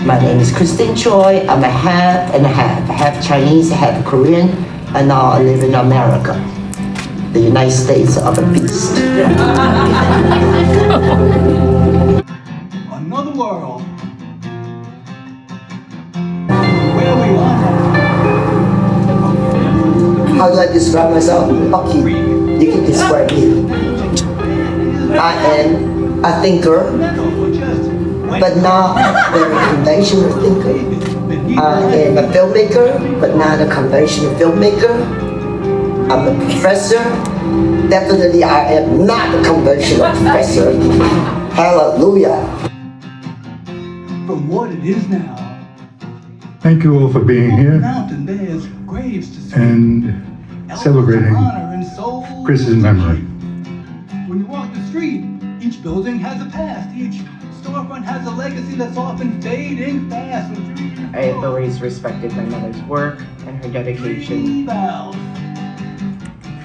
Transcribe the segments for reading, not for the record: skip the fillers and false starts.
My name is Choy. I'm a half and a half. Half Chinese, half Korean, and now I live in America, the United States of the beast. Another world. Where we are. How do I describe myself? Okay, you can describe me. I am a thinker, but not a very conventional thinker. I am a filmmaker, but not a conventional filmmaker. I'm a professor. Definitely I am not a conventional professor. Hallelujah. From what it is now. Thank you all for being here Mountain bears graves to see. and celebrating Honor and soul. Chris's memory. When you walk the street, each building has a past. Each storefront has a legacy that's often fading fast. I have always respected my mother's work and her dedication. Bow.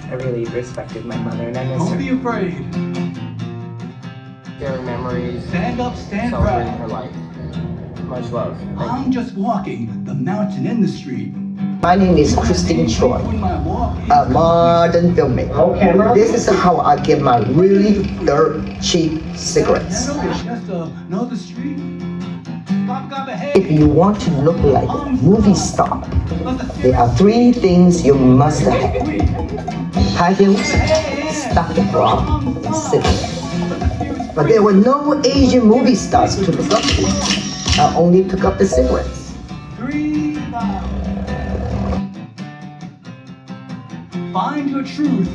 I really respected my mother and I miss Don't be her. afraid. There are memories Stand up, stand celebrating proud. her life. Much love. Thank you. I'm just walking the mountain in the street. My name is Choy, When my walk a modern filmmaker. This is how I get my really dirt cheap cigarettes. It's just another street. Pop got ahead. If you want to look like a movie star, there are three things you must have: high heels, stocked bra, and cigarettes. But there were no Asian movie stars to look up to. I only took up the cigarettes. 3 miles. Find your truth.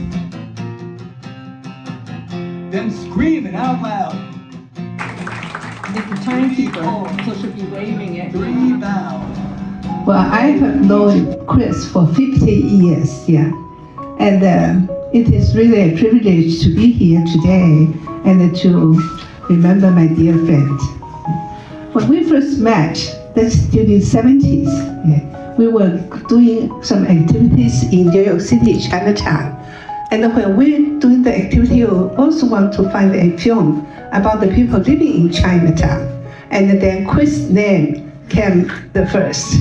Then scream it out loud. It's the timekeeper, so she'll be waving it. 3 vows. Well, I have known Chris for 50 years, yeah. And it is really a privilege to be here today and to remember my dear friend. When we first met, that's during the 70s, yeah, we were doing some activities in New York City, Chinatown. And when we're doing the activity, we also want to find a film about the people living in Chinatown. And then Chris' name came the first.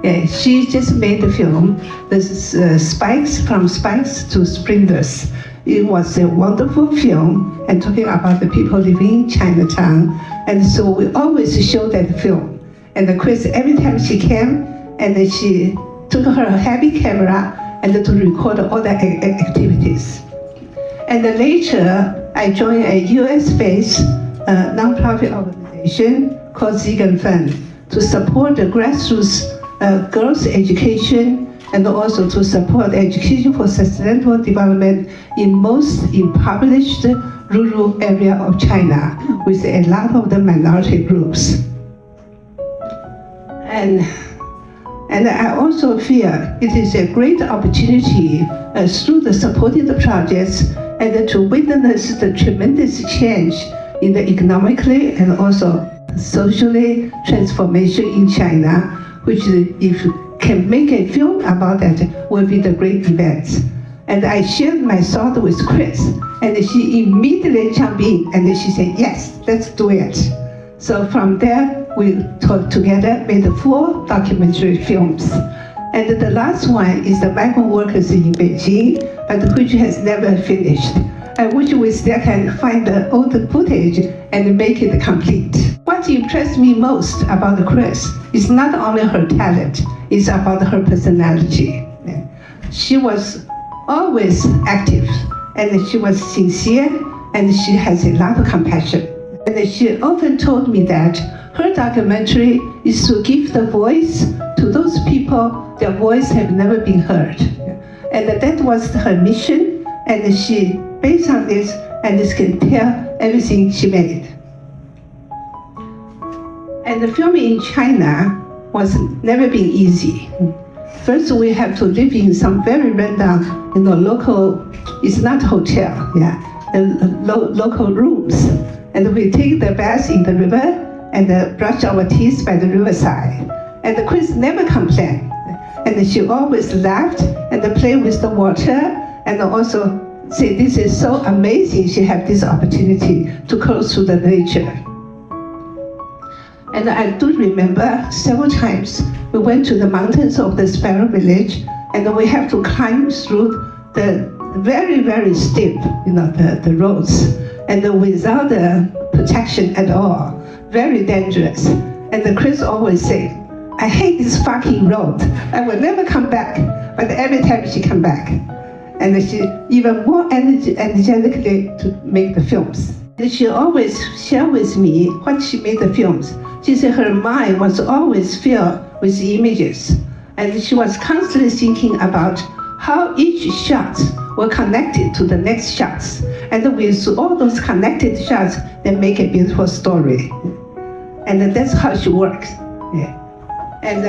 Yeah, she just made the film, this is Spikes, From Spikes to Sprinklers. It was a wonderful film and talking about the people living in Chinatown. And so we always show that film. And Chris, every time she came, and she took her heavy camera and to record all the activities. And then later, I joined a US-based nonprofit organization called Zigan Fund to support the grassroots girls' education and also to support education for sustainable development in most impoverished rural area of China with a lot of the minority groups. And I also feel it is a great opportunity through the supporting the projects and to witness the tremendous change in the economically and also socially transformation in China, which if can make a film about that will be the great event. And I shared my thought with Chris, and she immediately jumped in and she said, yes, let's do it. So from there, we talked together, made 4 documentary films. And the last one is the migrant workers in Beijing, but which has never finished. I wish we still can find the old footage and make it complete. What impressed me most about Chris is not only her talent, it's about her personality. She was always active, and she was sincere, and she has a lot of compassion. And she often told me that her documentary is to give the voice to those people their voice have never been heard. And that was her mission, and she, based on this, and this can tell everything she made. And the filming in China was never been easy. First, we have to live in some very rundown, local, it's not hotel, local rooms. And we take the bath in the river and brush our teeth by the riverside. And Chris never complained. And she always laughed and played with the water and also say, this is so amazing she had this opportunity to close to the nature. And I do remember several times we went to the mountains of the Sparrow Village, and we have to climb through the very, very steep, the roads, and without the protection at all, very dangerous. And Chris always say, I hate this fucking road. I will never come back. But every time she come back, and she even more energetically to make the films. And she always share with me what she made the films. She said her mind was always filled with images, and she was constantly thinking about how each shot were connected to the next shots, and with all those connected shots, they make a beautiful story. And that's how she works. Yeah. And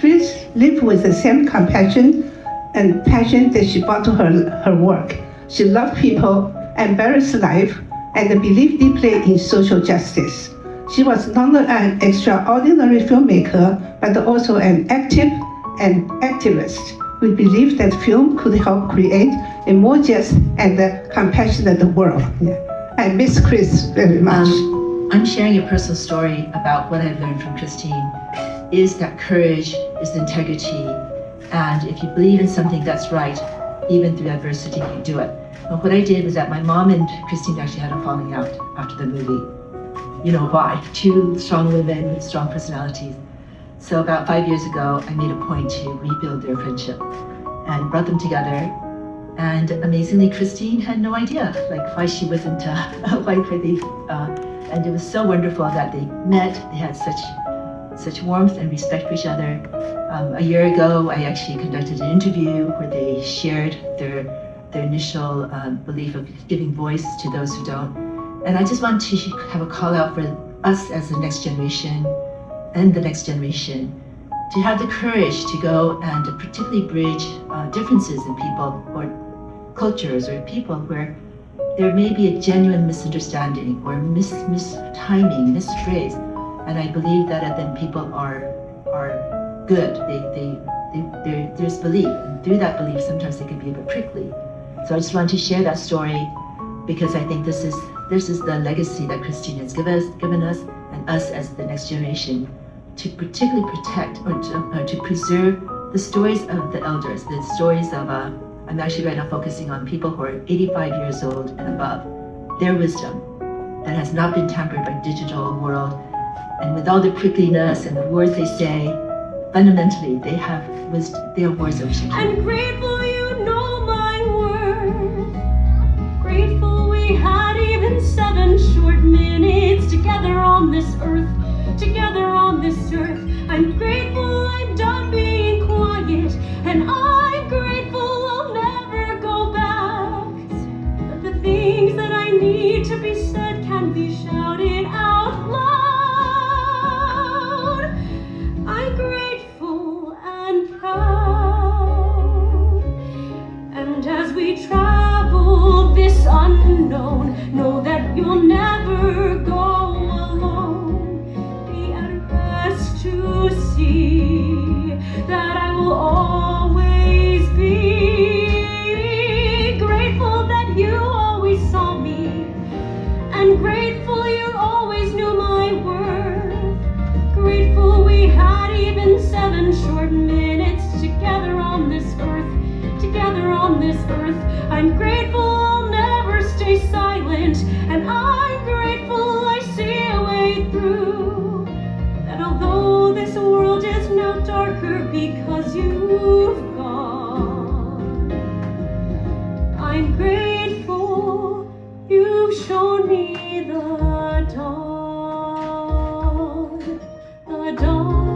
Chris lived with the same compassion and passion that she brought to her work. She loved people, embraced life, and believed deeply in social justice. She was not only an extraordinary filmmaker, but also an active and activist. We believe that film could help create a more just and compassionate world. Yeah. I miss Chris very much. I'm sharing a personal story about what I've learned from Christine, is that courage is integrity, and if you believe in something that's right, even through adversity, you do it. And what I did was that my mom and Christine actually had a falling out after the movie. You know why? Two strong women with strong personalities. So about 5 years ago, I made a point to rebuild their friendship and brought them together. And amazingly, Christine had no idea why she wasn't and it was so wonderful that they met. They had such warmth and respect for each other. A year ago, I actually conducted an interview where they shared their initial belief of giving voice to those who don't. And I just want to have a call out for us as the next generation and the next generation to have the courage to go and to particularly bridge differences in people or cultures or people where there may be a genuine misunderstanding or mistiming, misphrase. And I believe that then people are good. There's belief, and through that belief, sometimes they can be a bit prickly. So I just want to share that story because I think this is the legacy that Christine has given us and us as the next generation to particularly protect or to preserve the stories of the elders, the stories of I'm actually right now focusing on people who are 85 years old and above, their wisdom that has not been tampered by digital world. And with all the prickliness and the words they say, fundamentally, they have wisdom, they are words that we should keep. I'm grateful you know my worth. Grateful we had even 7 short minutes together on this earth. Together on this earth. I'm grateful I'm done being quiet. And I'm grateful I'll never go back. That the things that I need to be said can be shouted out loud. I'm grateful and proud. And as we travel this unknown, know that you'll never go alone. Be at rest to see that I will always be grateful that you always saw me, and grateful you always knew my worth. Grateful we had even 7 short minutes together on this earth, together on this earth. I'm grateful I'll never stay silent, and I'm grateful I see a way through. That although this world is now darker because you've gone, I'm grateful you've shown me the dawn, the dawn.